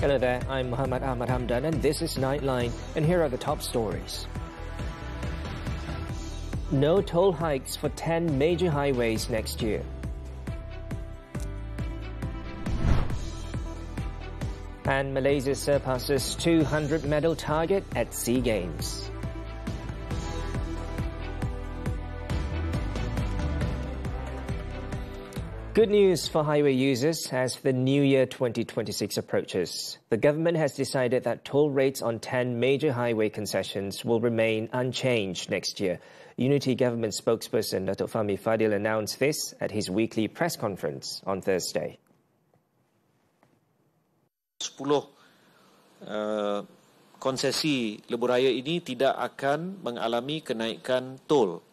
Hello there, I'm Muhammed Ahmad Hamdan and this is Nightline, and here are the top stories. No toll hikes for 10 major highways next year. And Malaysia surpasses 200 medal target at SEA Games. Good news for highway users as the new year 2026 approaches. The government has decided that toll rates on 10 major highway concessions will remain unchanged next year. Unity Government spokesperson Datuk Fahmi Fadil announced this at his weekly press conference on Thursday. 10 konsesi lebuh raya ini tidak akan mengalami kenaikan tol.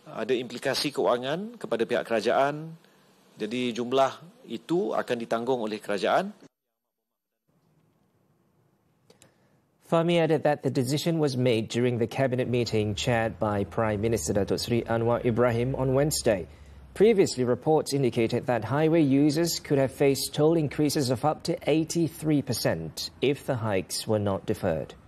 Ada implikasi keuangan kepada pihak kerajaan, jadi jumlah itu akan ditanggung oleh kerajaan. Fahmi added that the decision was made during the cabinet meeting chaired by Prime Minister Datuk Seri Anwar Ibrahim on Wednesday. Previously, reports indicated that highway users could have faced toll increases of up to 83% if the hikes were not deferred.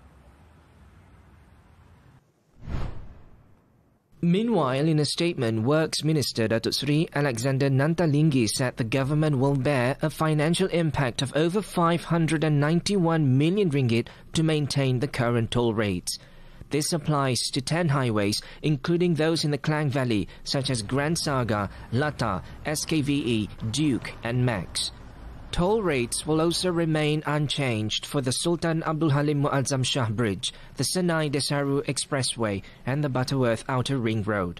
Meanwhile, in a statement, Works Minister Datuk Seri Alexander Nantalinggi said the government will bear a financial impact of over 591 million ringgit to maintain the current toll rates. This applies to 10 highways, including those in the Klang Valley, such as Grand Saga, Lata, SKVE, Duke and Max. Toll rates will also remain unchanged for the Sultan Abdul Halim Muazzam Shah Bridge, the Senai Desaru Expressway and the Butterworth Outer Ring Road.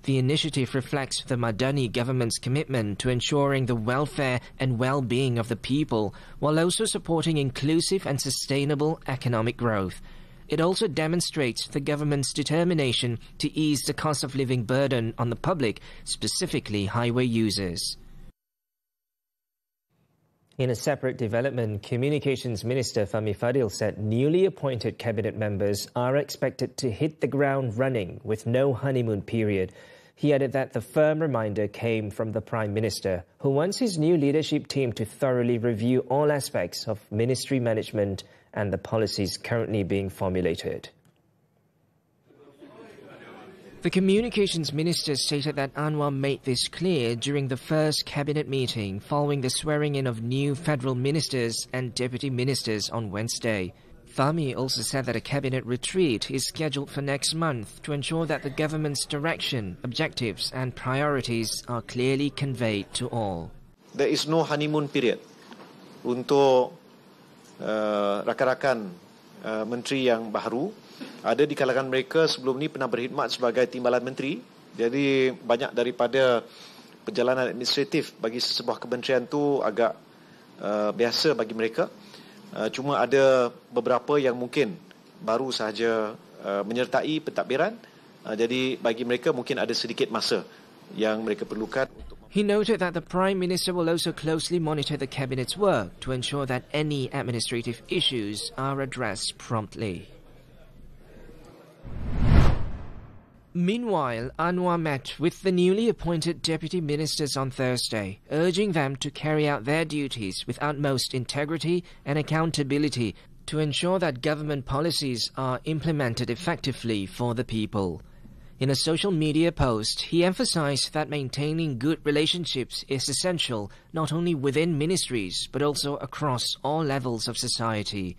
The initiative reflects the Madani government's commitment to ensuring the welfare and well-being of the people, while also supporting inclusive and sustainable economic growth. It also demonstrates the government's determination to ease the cost of living burden on the public, specifically highway users. In a separate development, Communications Minister Fahmi Fadil said newly appointed cabinet members are expected to hit the ground running with no honeymoon period. He added that the firm reminder came from the Prime Minister, who wants his new leadership team to thoroughly review all aspects of ministry management and the policies currently being formulated. The Communications Minister stated that Anwar made this clear during the first cabinet meeting following the swearing-in of new federal ministers and deputy ministers on Wednesday. Fahmi also said that a cabinet retreat is scheduled for next month to ensure that the government's direction, objectives and priorities are clearly conveyed to all. There is no honeymoon period untuk rakan-rakan menteri yang baru. Ada di kalangan mereka sebelum ni pernah berkhidmat sebagai timbalan menteri. Jadi banyak daripada perjalanan administratif bagi sesebuah kementerian tu agak biasa bagi mereka. Cuma ada beberapa yang mungkin baru sahaja menyertai pentadbiran. Jadi bagi mereka mungkin ada sedikit masa yang mereka perlukan untuk. He noted that the Prime Minister will also closely monitor the Cabinet's work to ensure that any administrative issues are addressed promptly. Meanwhile, Anwar met with the newly appointed deputy ministers on Thursday, urging them to carry out their duties with utmost integrity and accountability to ensure that government policies are implemented effectively for the people. In a social media post, he emphasized that maintaining good relationships is essential not only within ministries but also across all levels of society.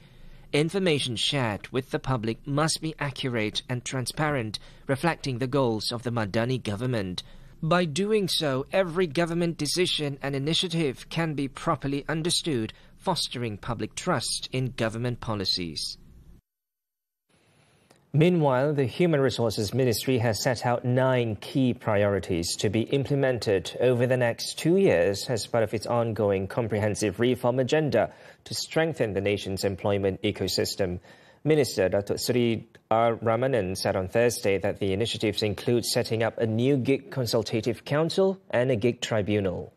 Information shared with the public must be accurate and transparent, reflecting the goals of the Madani government. By doing so, every government decision and initiative can be properly understood, fostering public trust in government policies. Meanwhile, the Human Resources Ministry has set out 9 key priorities to be implemented over the next 2 years as part of its ongoing comprehensive reform agenda to strengthen the nation's employment ecosystem. Minister Datuk Seri R. Ramanan said on Thursday that the initiatives include setting up a new gig consultative council and a gig tribunal.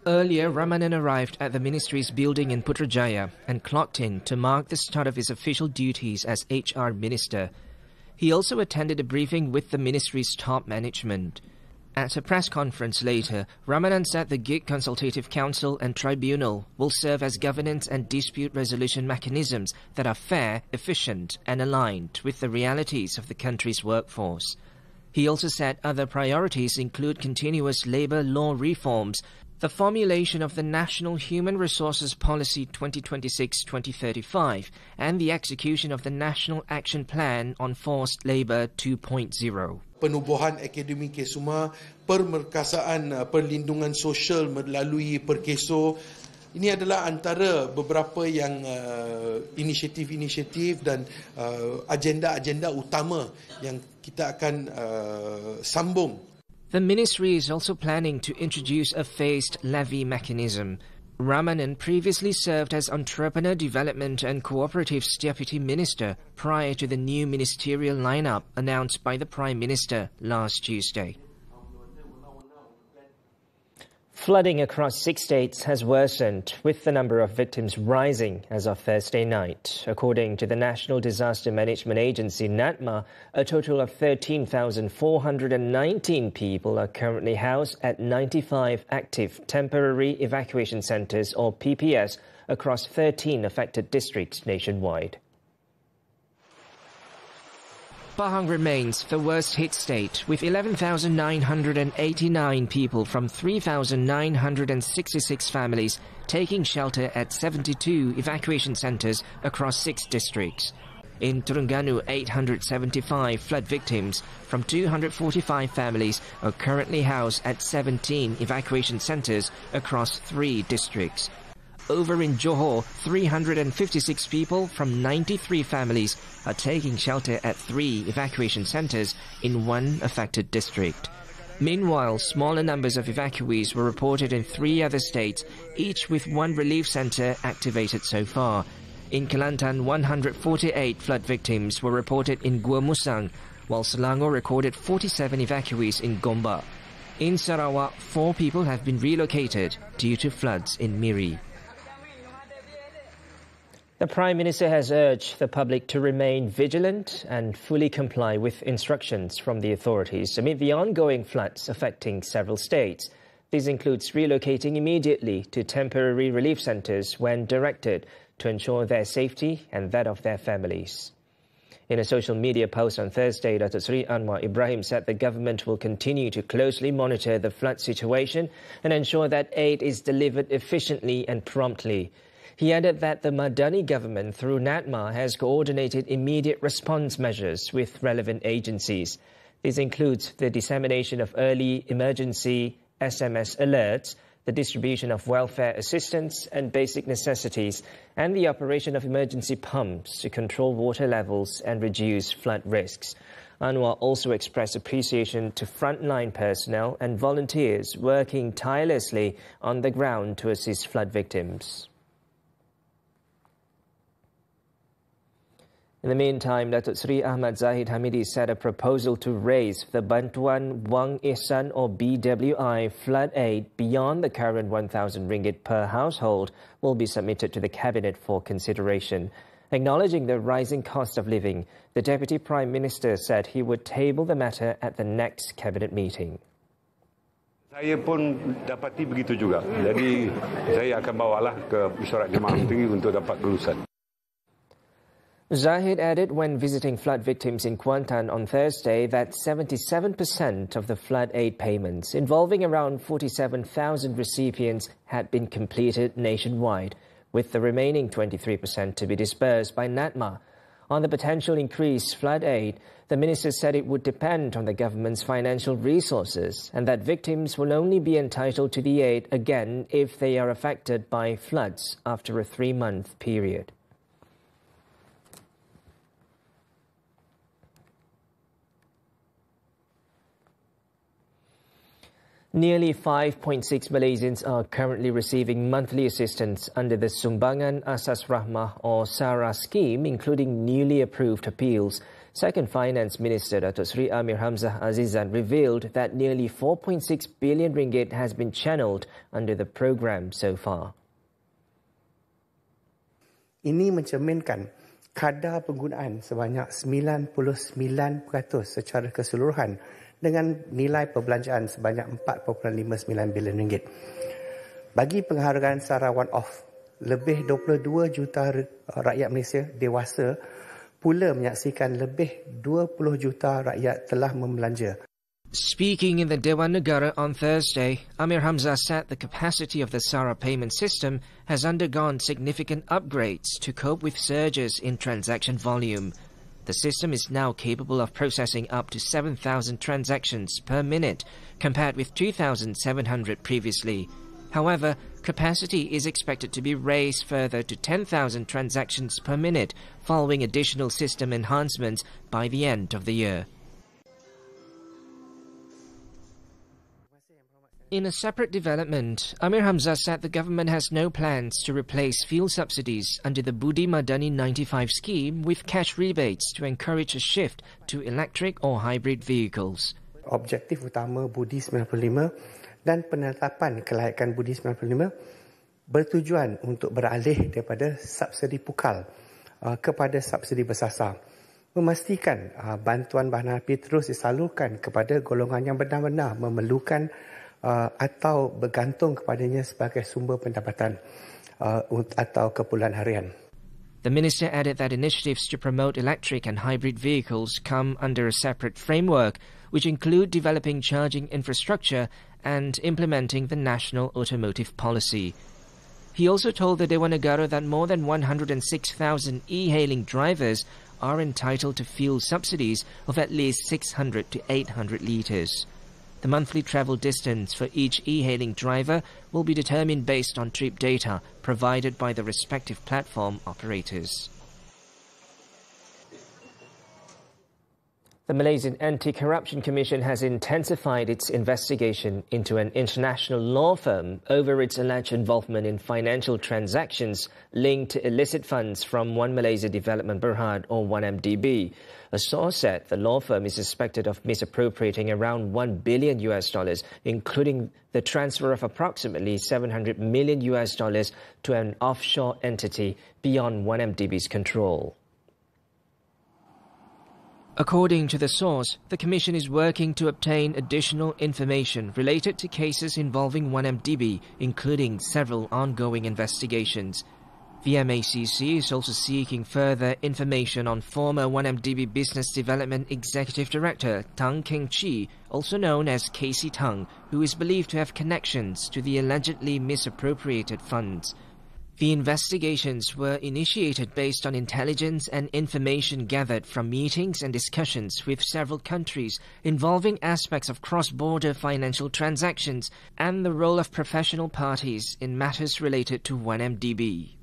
Earlier, Ramanan arrived at the ministry's building in Putrajaya and clocked in to mark the start of his official duties as HR Minister. He also attended a briefing with the ministry's top management. At a press conference later, Ramadan said the GIG Consultative Council and Tribunal will serve as governance and dispute resolution mechanisms that are fair, efficient and aligned with the realities of the country's workforce. He also said other priorities include continuous labour law reforms, the formulation of the National Human Resources Policy 2026-2035 and the execution of the National Action Plan on Forced Labour 2.0. Penubuhan akademik semua, pemerkasaan perlindungan sosial melalui perkeso. Ini adalah antara beberapa yang inisiatif-inisiatif dan agenda-agenda utama yang kita akan sambung. The ministry is also planning to introduce a phased levy mechanism. Ramadan previously served as Entrepreneur Development and Cooperatives Deputy Minister prior to the new ministerial lineup announced by the Prime Minister last Tuesday. Flooding across 6 states has worsened, with the number of victims rising as of Thursday night. According to the National Disaster Management Agency, NADMA, a total of 13,419 people are currently housed at 95 active temporary evacuation centres or PPS across 13 affected districts nationwide. Pahang remains the worst-hit state, with 11,989 people from 3,966 families taking shelter at 72 evacuation centres across 6 districts. In Terengganu, 875 flood victims from 245 families are currently housed at 17 evacuation centres across 3 districts. Over in Johor, 356 people from 93 families are taking shelter at 3 evacuation centres in 1 affected district. Meanwhile, smaller numbers of evacuees were reported in 3 other states, each with 1 relief centre activated so far. In Kelantan, 148 flood victims were reported in Gua Musang, while Selangor recorded 47 evacuees in Gombak. In Sarawak, 4 people have been relocated due to floods in Miri. The Prime Minister has urged the public to remain vigilant and fully comply with instructions from the authorities amid the ongoing floods affecting several states. This includes relocating immediately to temporary relief centres when directed to ensure their safety and that of their families. In a social media post on Thursday, Dr. Sri Anwar Ibrahim said the government will continue to closely monitor the flood situation and ensure that aid is delivered efficiently and promptly. He added that the Madani government, through NADMA, has coordinated immediate response measures with relevant agencies. This includes the dissemination of early emergency SMS alerts, the distribution of welfare assistance and basic necessities, and the operation of emergency pumps to control water levels and reduce flood risks. Anwar also expressed appreciation to frontline personnel and volunteers working tirelessly on the ground to assist flood victims. In the meantime, Datuk Sri Ahmad Zahid Hamidi said a proposal to raise the Bantuan Wang Ihsan or BWI flood aid beyond the current 1,000 ringgit per household will be submitted to the Cabinet for consideration. Acknowledging the rising cost of living, the Deputy Prime Minister said he would table the matter at the next Cabinet meeting. Saya pun dapati begitu juga. Jadi saya akan bawalah ke Mesyuarat Jemaah Menteri untuk dapat kelulusan. Zahid added when visiting flood victims in Kuantan on Thursday that 77% of the flood aid payments, involving around 47,000 recipients, had been completed nationwide, with the remaining 23% to be disbursed by NADMA. On the potential increased flood aid, the minister said it would depend on the government's financial resources and that victims will only be entitled to the aid again if they are affected by floods after a 3-month period. Nearly 5.6 Malaysians are currently receiving monthly assistance under the Sumbangan Asas Rahmah or SARA scheme, including newly approved appeals. Second Finance Minister Datuk Sri Amir Hamzah Azizan revealed that nearly 4.6 billion ringgit has been channelled under the program so far. Ini mencerminkan kadar penggunaan sebanyak 99% secara keseluruhan dengan nilai perbelanjaan sebanyak 4.59 bilion ringgit. Bagi penghargaan secara one-off, lebih 22 juta rakyat Malaysia dewasa pula menyaksikan lebih 20 juta rakyat telah membelanja. Speaking in the Dewan Negara on Thursday, Amir Hamzah said the capacity of the SARA payment system has undergone significant upgrades to cope with surges in transaction volume. The system is now capable of processing up to 7,000 transactions per minute, compared with 2,700 previously. However, capacity is expected to be raised further to 10,000 transactions per minute following additional system enhancements by the end of the year. In a separate development, Amir Hamzah said the government has no plans to replace fuel subsidies under the Budi Madani 95 scheme with cash rebates to encourage a shift to electric or hybrid vehicles. Objektif utama Budi 95 dan penetapan kelayakan Budi 95 bertujuan untuk beralih daripada subsidi pukal kepada subsidi bersasar, memastikan bantuan bahan api terus disalurkan kepada golongan yang benar-benar memerlukan atau bergantung kepadanya sebagai sumber pendapatan atau keperluan harian. The minister added that initiatives to promote electric and hybrid vehicles come under a separate framework, which include developing charging infrastructure and implementing the national automotive policy. He also told the Dewan Negara that more than 106,000 e-hailing drivers are entitled to fuel subsidies of at least 600 to 800 litres. The monthly travel distance for each e-hailing driver will be determined based on trip data provided by the respective platform operators. The Malaysian Anti-Corruption Commission has intensified its investigation into an international law firm over its alleged involvement in financial transactions linked to illicit funds from One Malaysia Development Berhad or 1MDB. A source said the law firm is suspected of misappropriating around $1 billion, including the transfer of approximately $700 million to an offshore entity beyond 1MDB's control. According to the source, the Commission is working to obtain additional information related to cases involving 1MDB, including several ongoing investigations. The MACC is also seeking further information on former 1MDB Business Development Executive Director Tang Keng-chi, also known as Casey Tang, who is believed to have connections to the allegedly misappropriated funds. The investigations were initiated based on intelligence and information gathered from meetings and discussions with several countries involving aspects of cross-border financial transactions and the role of professional parties in matters related to 1MDB.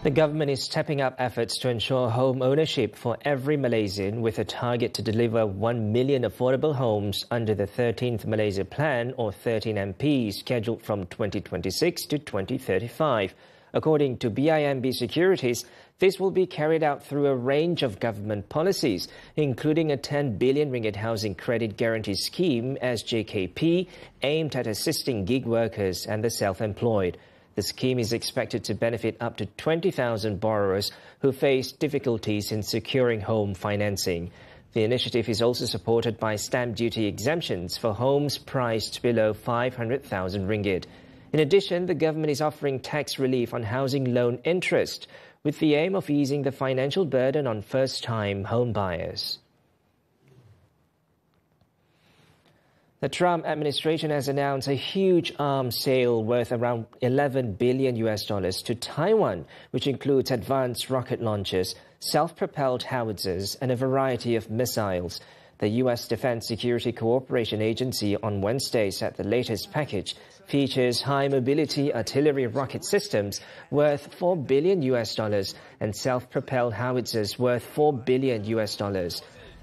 The government is stepping up efforts to ensure home ownership for every Malaysian with a target to deliver 1 million affordable homes under the 13th Malaysia Plan or 13MP scheduled from 2026 to 2035. According to BIMB Securities, this will be carried out through a range of government policies, including a 10 billion ringgit housing credit guarantee scheme (SJKP) aimed at assisting gig workers and the self-employed. The scheme is expected to benefit up to 20,000 borrowers who face difficulties in securing home financing. The initiative is also supported by stamp duty exemptions for homes priced below 500,000 ringgit. In addition, the government is offering tax relief on housing loan interest, with the aim of easing the financial burden on first-time home buyers. The Trump administration has announced a huge arms sale worth around $11 billion to Taiwan, which includes advanced rocket launchers, self-propelled howitzers, and a variety of missiles. The U.S. Defense Security Cooperation Agency on Wednesday said the latest package features high-mobility artillery rocket systems worth $4 billion and self-propelled howitzers worth $4 billion.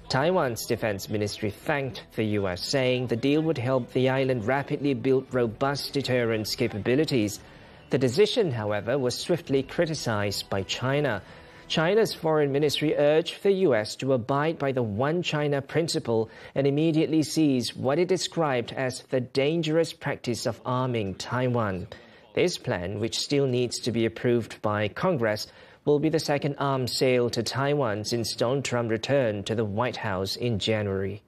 Taiwan's defense ministry thanked the U.S., saying the deal would help the island rapidly build robust deterrence capabilities. The decision, however, was swiftly criticized by China. China's foreign ministry urged the U.S. to abide by the One China principle and immediately cease what it described as the dangerous practice of arming Taiwan. This plan, which still needs to be approved by Congress, will be the second arms sale to Taiwan since Donald Trump returned to the White House in January.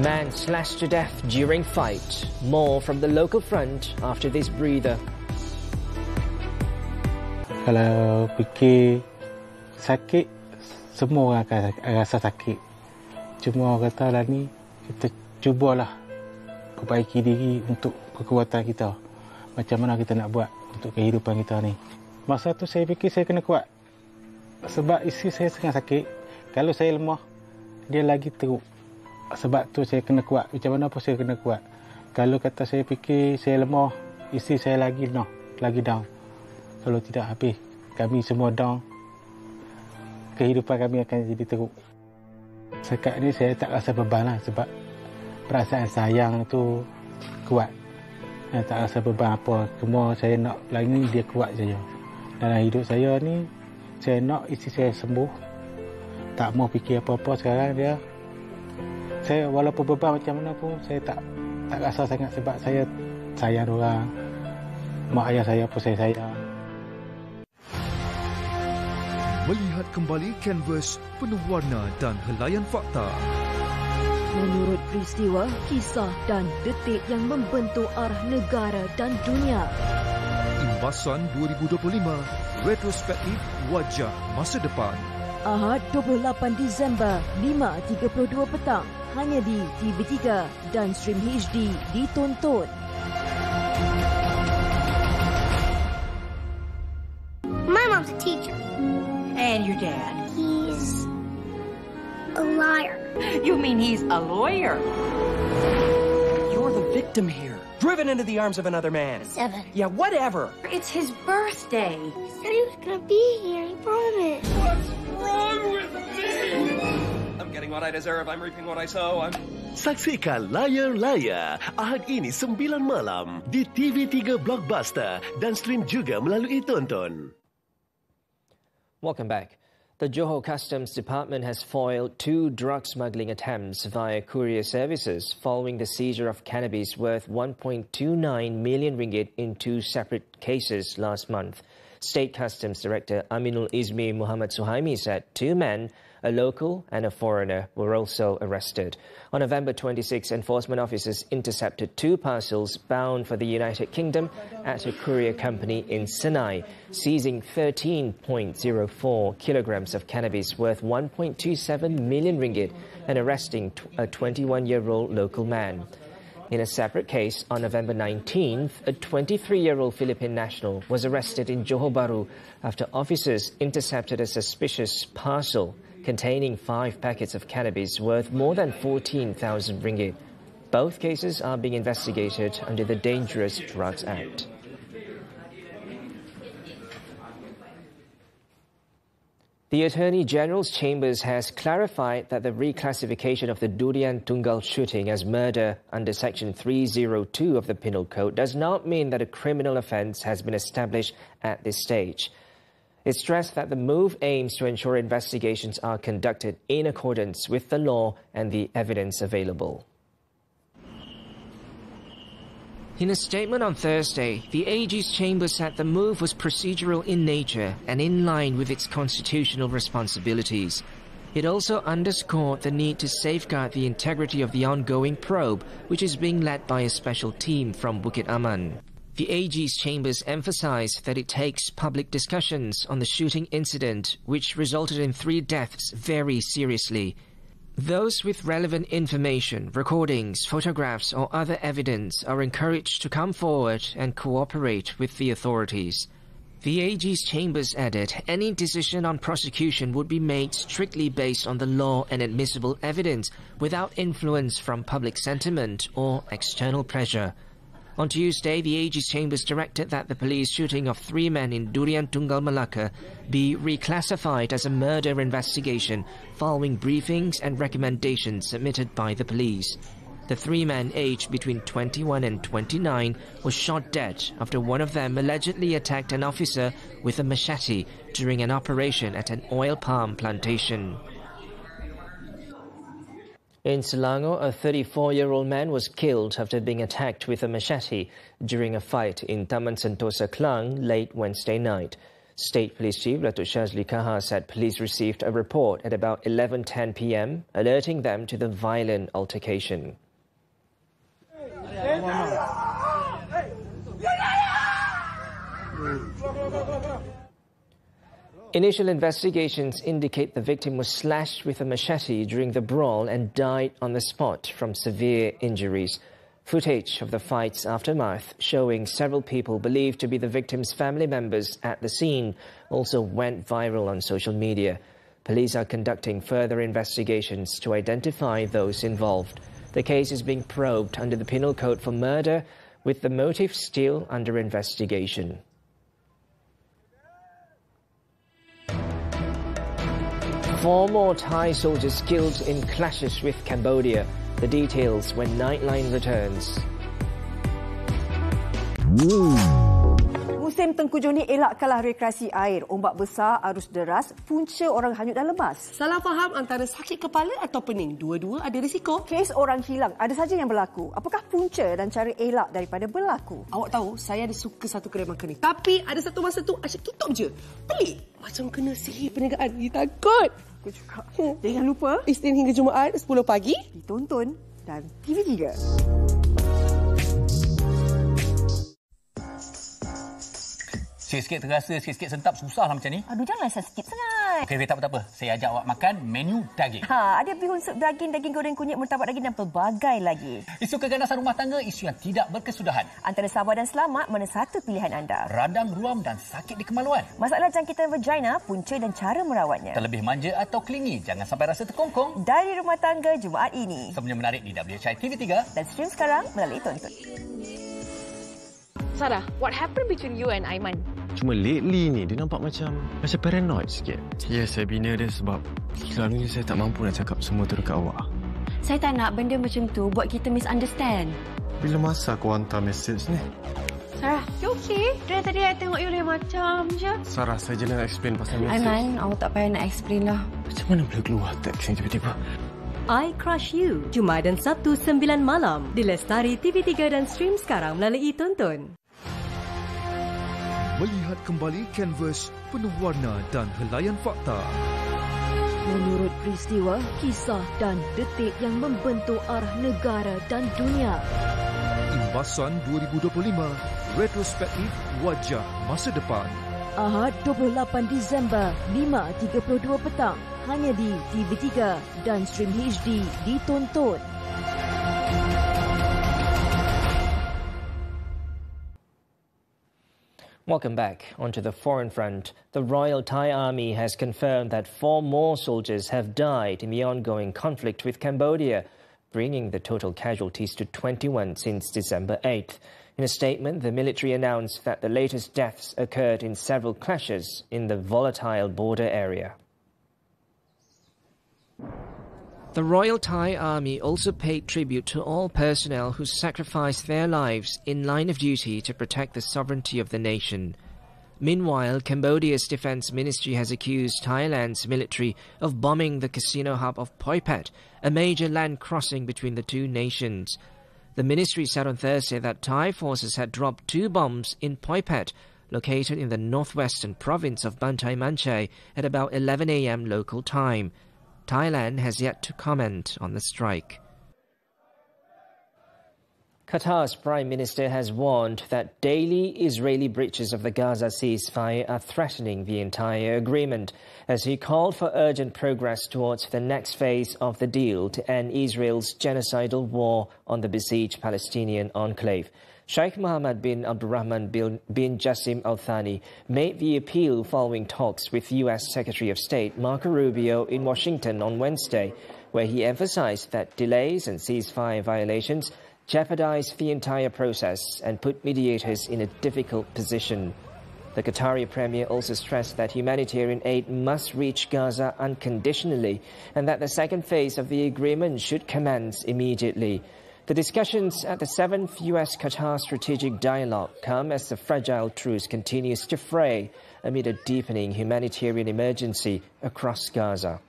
Man slashed to death during fight. More from the local front after this breather. Kalau fikir sakit, semua orang akan rasa sakit. Cuma orang kata lah ni, kita cubalah perbaiki diri untuk kekuatan kita. Macam mana kita nak buat untuk kehidupan kita ni. Masa tu saya fikir saya kena kuat. Sebab isteri saya sangat sakit. Kalau saya lemah, dia lagi teruk. Sebab tu saya kena kuat. Macam mana pun saya kena kuat. Kalau kata saya fikir saya lemah, isteri saya lagi down. Kalau tidak habis, kami semua down. Kehidupan kami akan jadi teruk. Sekarang ni saya tak rasa beban lah. Sebab perasaan sayang tu kuat. Saya tak rasa beban apa. Semua saya nak lagi dia kuat saja. Dalam hidup saya ni, saya nak isteri saya sembuh. Tak mau fikir apa-apa sekarang dia. Saya walaupun beban macam mana pun saya tak rasa sangat sebab saya sayang orang. Mak ayah saya pun saya sayang. Melihat kembali kanvas penuh warna dan helaian fakta. Menurut peristiwa, kisah dan detik yang membentuk arah negara dan dunia. Imbasan 2025, retrospektif wajah masa depan. Ahad 28 Disember, 5.32 petang. Hanya di TV3 dan stream HD ditonton. My mom's a teacher. And your dad? He's a liar. You mean he's a lawyer? You're the victim here. Driven into the arms of another man. 7. Yeah, whatever. It's his birthday. He said he was going to be here. He promised. What's wrong with me? I'm getting what I deserve. I'm reaping what I sow. Saksikan Layar Layar Ahad ini 9 malam di TV3 Blockbuster dan stream juga melalui Tonton. Welcome back. The Johor Customs Department has foiled 2 drug smuggling attempts via courier services following the seizure of cannabis worth 1.29 million ringgit in 2 separate cases last month. State Customs Director Aminul Izmi Muhammad Suhaimi said 2 men, a local and a foreigner, were also arrested. On November 26, enforcement officers intercepted 2 parcels bound for the United Kingdom at a courier company in Senai, seizing 13.04 kilograms of cannabis worth 1.27 million ringgit and arresting a 21-year-old local man. In a separate case, on November 19th, a 23-year-old Philippine national was arrested in Johor Bahru after officers intercepted a suspicious parcel containing 5 packets of cannabis worth more than 14,000 ringgit. Both cases are being investigated under the Dangerous Drugs Act. The Attorney General's Chambers has clarified that the reclassification of the Durian Tunggal shooting as murder under Section 302 of the Penal Code does not mean that a criminal offence has been established at this stage. It stressed that the move aims to ensure investigations are conducted in accordance with the law and the evidence available. In a statement on Thursday, the AG's chamber said the move was procedural in nature and in line with its constitutional responsibilities. It also underscored the need to safeguard the integrity of the ongoing probe, which is being led by a special team from Bukit Aman. The AG's chambers emphasized that it takes public discussions on the shooting incident, which resulted in 3 deaths, very seriously. Those with relevant information, recordings, photographs or other evidence are encouraged to come forward and cooperate with the authorities. The AG's chambers added any decision on prosecution would be made strictly based on the law and admissible evidence without influence from public sentiment or external pressure. On Tuesday, the AG's chambers directed that the police shooting of 3 men in Durian Tunggal Melaka be reclassified as a murder investigation following briefings and recommendations submitted by the police. The 3 men aged between 21 and 29 were shot dead after one of them allegedly attacked an officer with a machete during an operation at an oil palm plantation. In Selangor, a 34-year-old man was killed after being attacked with a machete during a fight in Taman Sentosa, Klang late Wednesday night. State Police Chief Datuk Shazli Kahar said police received a report at about 11:10 p.m, alerting them to the violent altercation. Initial investigations indicate the victim was slashed with a machete during the brawl and died on the spot from severe injuries. Footage of the fight's aftermath showing several people believed to be the victim's family members at the scene also went viral on social media. Police are conducting further investigations to identify those involved. The case is being probed under the Penal Code for murder, with the motive still under investigation. Four more Thai soldiers killed in clashes with Cambodia. The details when Nightline returns. Musim tengkujuh ni elakkanlah rekreasi air. Ombak besar, arus deras, punca orang hanyut dan lemas. Salah faham antara sakit kepala atau pening. Dua-dua ada risiko. Kes orang hilang ada saja yang berlaku. Apakah punca dan cara elak daripada berlaku? Awak tahu, saya ada suka satu kedai makan ni. Tapi ada satu masa tu asyik tutup je. Pelik. Macam kena sihir perniagaan. Takut. Aku juga. Jangan lupa. Isnin hingga Jumaat 10 pagi. Ditonton dan TV3. Sikit-sikit terasa, sikit-sikit sentap, susahlah macam ni. Aduh, janganlah skip sangat. Okey, tak apa-apa. Saya ajak awak makan menu daging. Ada bihun sup daging, daging goreng kunyit, murtabak daging dan pelbagai lagi. Isu keganasan rumah tangga, isu yang tidak berkesudahan. Antara sabar dan selamat, mana satu pilihan anda? Radang, ruam dan sakit di kemaluan. Masalah jangkitan vagina, punca dan cara merawatnya. Terlebih manja atau klingi, jangan sampai rasa terkongkong. Dari Rumah Tangga Jumaat ini. Semuanya menarik di WHI TV3. Dan stream sekarang melalui tonton. Sarah, what happened between you and Aiman? Cuma lately ni, dia nampak macam paranoid sikit. Ya, saya bina dia sebab selalunya saya tak mampu nak cakap semua tu dekat awak. Saya tak nak benda macam tu buat kita misunderstand. Bila masa kau hantar message ni? Sarah, you okay? Dari tadi saya tengok you lain macam je. Sarah, saya je nak explain pasal message. Aiman, awak tak payah nak explain lah. Macam mana boleh keluar teks ni tiba-tiba? I Crush You, Jumaat dan Sabtu 9 malam. Di Lestari TV3 dan stream sekarang melalui tonton. Melihat kembali kanvas penuh warna dan helaian fakta. Menurut peristiwa, kisah dan detik yang membentuk arah negara dan dunia. Imbasan 2025, retrospektif wajah masa depan. Ahad 28 Disember, 5.32 petang. Hanya di TV3 dan stream HD ditonton. Welcome back. Onto the foreign front. The Royal Thai Army has confirmed that 4 more soldiers have died in the ongoing conflict with Cambodia, bringing the total casualties to 21 since December 8th. In a statement, the military announced that the latest deaths occurred in several clashes in the volatile border area. The Royal Thai Army also paid tribute to all personnel who sacrificed their lives in line of duty to protect the sovereignty of the nation. Meanwhile, Cambodia's defense ministry has accused Thailand's military of bombing the casino hub of Phoi Phet, a major land crossing between the two nations. The ministry said on Thursday that Thai forces had dropped 2 bombs in Phoi Phet, located in the northwestern province of Bantai Manchay, at about 11 a.m. local time. Thailand has yet to comment on the strike. Qatar's Prime Minister has warned that daily Israeli breaches of the Gaza ceasefire are threatening the entire agreement, as he called for urgent progress towards the next phase of the deal to end Israel's genocidal war on the besieged Palestinian enclave. Sheikh Muhammad bin Abdurrahman bin Jassim Al Thani made the appeal following talks with U.S. Secretary of State Marco Rubio in Washington on Wednesday, where he emphasized that delays and ceasefire violations jeopardize the entire process and put mediators in a difficult position. The Qatari premier also stressed that humanitarian aid must reach Gaza unconditionally and that the second phase of the agreement should commence immediately. The discussions at the 7th US-Qatar Strategic Dialogue come as the fragile truce continues to fray amid a deepening humanitarian emergency across Gaza.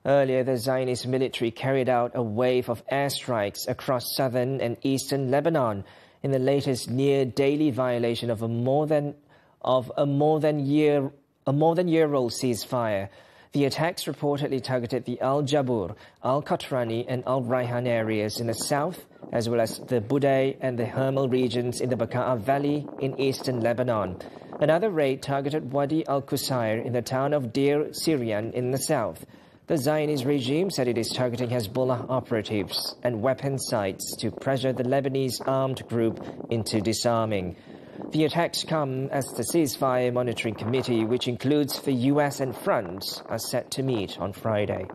Earlier, the Zionist military carried out a wave of airstrikes across southern and eastern Lebanon in the latest near-daily violation of a more than year-old ceasefire. The attacks reportedly targeted the Al-Jabur, Al-Qatrani and Al-Rayhan areas in the south, as well as the Budai and the Hermel regions in the Bekaa Valley in eastern Lebanon. Another raid targeted Wadi Al-Qusair in the town of Deir Syrian in the south. The Zionist regime said it is targeting Hezbollah operatives and weapon sites to pressure the Lebanese armed group into disarming. The attacks come as the Ceasefire Monitoring Committee, which includes the US and France, are set to meet on Friday.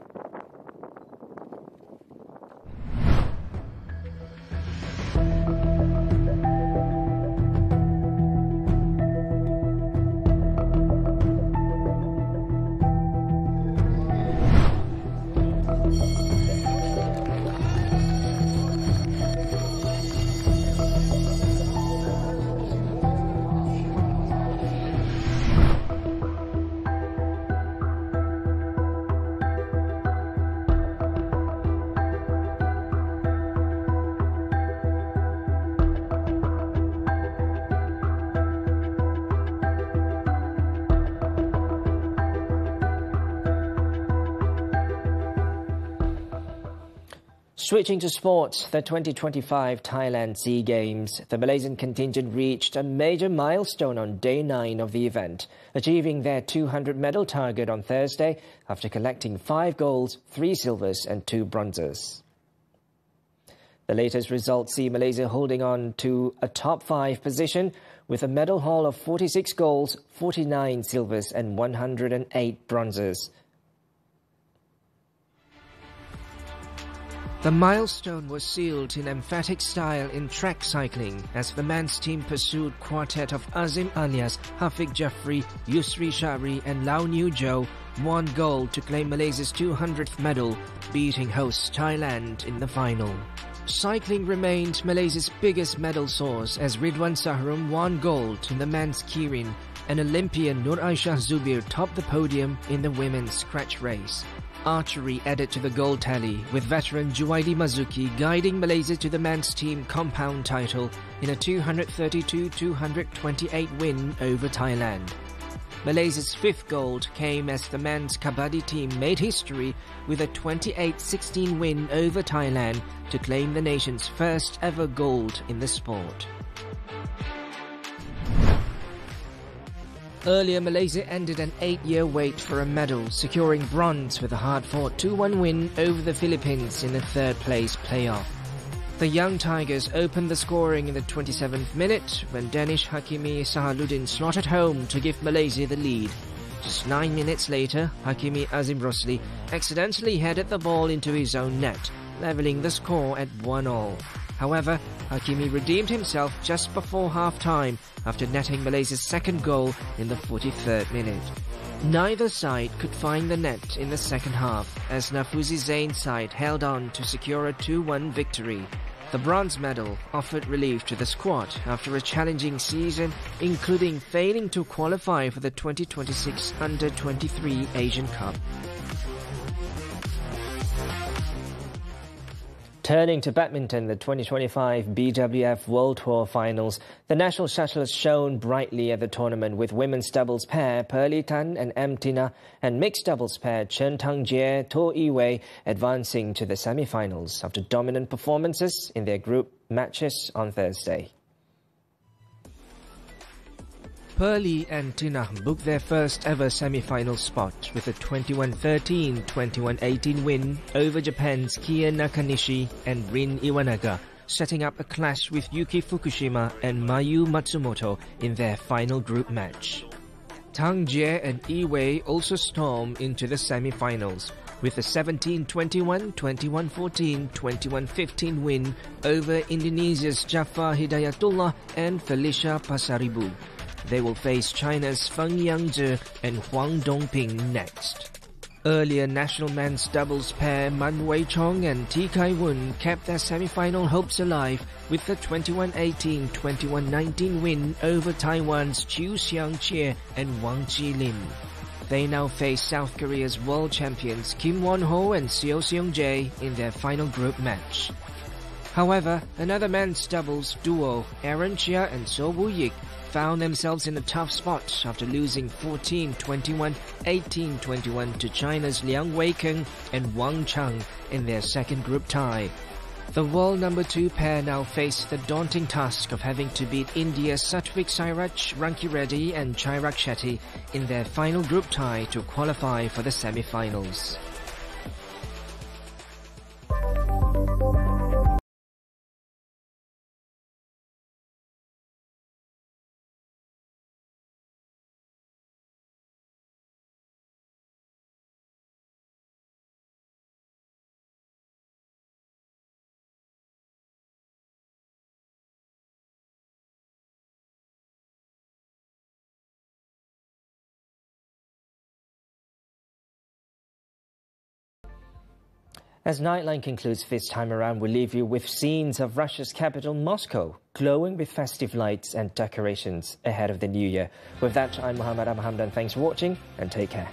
Switching to sports, the 2025 Thailand SEA Games, the Malaysian contingent reached a major milestone on day 9 of the event, achieving their 200 medal target on Thursday after collecting 5 golds, 3 silvers and 2 bronzes. The latest results see Malaysia holding on to a top 5 position with a medal haul of 46 golds, 49 silvers and 108 bronzes. The milestone was sealed in emphatic style in track cycling as the men's team pursued quartet of Azim Alias, Hafiq Jafri, Yusri Shari and Lau New Jo won gold to claim Malaysia's 200th medal, beating hosts Thailand in the final. Cycling remained Malaysia's biggest medal source as Ridwan Sahrum won gold in the men's keirin and Olympian Nur Aisyah Zubir topped the podium in the women's scratch race. Archery added to the gold tally, with veteran Juwaidi Mazuki guiding Malaysia to the men's team compound title in a 232-228 win over Thailand. Malaysia's 5th gold came as the men's kabaddi team made history with a 28-16 win over Thailand to claim the nation's first ever gold in the sport. Earlier, Malaysia ended an 8-year wait for a medal, securing bronze with a hard-fought 2-1 win over the Philippines in the 3rd-place playoff. The Young Tigers opened the scoring in the 27th minute when Danish Hakimi Sahaluddin slotted home to give Malaysia the lead. Just 9 minutes later, Hakimi Azim Rosli accidentally headed the ball into his own net, levelling the score at 1-1. However, Hakimi redeemed himself just before half-time after netting Malaysia's 2nd goal in the 43rd minute. Neither side could find the net in the second half as Nafuzi Zain's side held on to secure a 2-1 victory. The bronze medal offered relief to the squad after a challenging season, including failing to qualify for the 2026 Under-23 Asian Cup. Turning to badminton, the 2025 BWF World Tour Finals, the national shuttlers shone brightly at the tournament with women's doubles pair Pearly Tan and M. Tina and mixed doubles pair Chen Tangjie, To Yiwei advancing to the semi-finals after dominant performances in their group matches on Thursday. Pearly and Tina booked their first ever semi-final spot with a 21-13, 21-18 win over Japan's Kia Nakanishi and Rin Iwanaga, setting up a clash with Yuki Fukushima and Mayu Matsumoto in their final group match. Tang Jie and Yi Wei also stormed into the semi-finals with a 17-21, 21-14, 21-15 win over Indonesia's Jafar Hidayatullah and Felicia Pasaribu. They will face China's Feng Yangzhe and Huang Dongping next. Earlier national men's doubles pair Man Wei Chong and T Kai Wun kept their semi-final hopes alive with the 21-18, 21-19 win over Taiwan's Chiu Xiang Chie and Wang Jilin. They now face South Korea's world champions Kim Won-ho and Seo Seong-jae in their final group match. However, another men's doubles duo, Aaron Chia and So Woo-yik, found themselves in a tough spot after losing 14-21, 18-21 to China's Liang Weikeng and Wang Chang in their second group tie. The world number 2 pair now face the daunting task of having to beat India's Satvik Sairaj, Ranki Reddy and Chirag Shetty in their final group tie to qualify for the semi-finals. As Nightline concludes this time around, we leave you with scenes of Russia's capital, Moscow, glowing with festive lights and decorations ahead of the new year. With that, I'm Muhammed. I'm Hamdan. Thanks for watching and take care.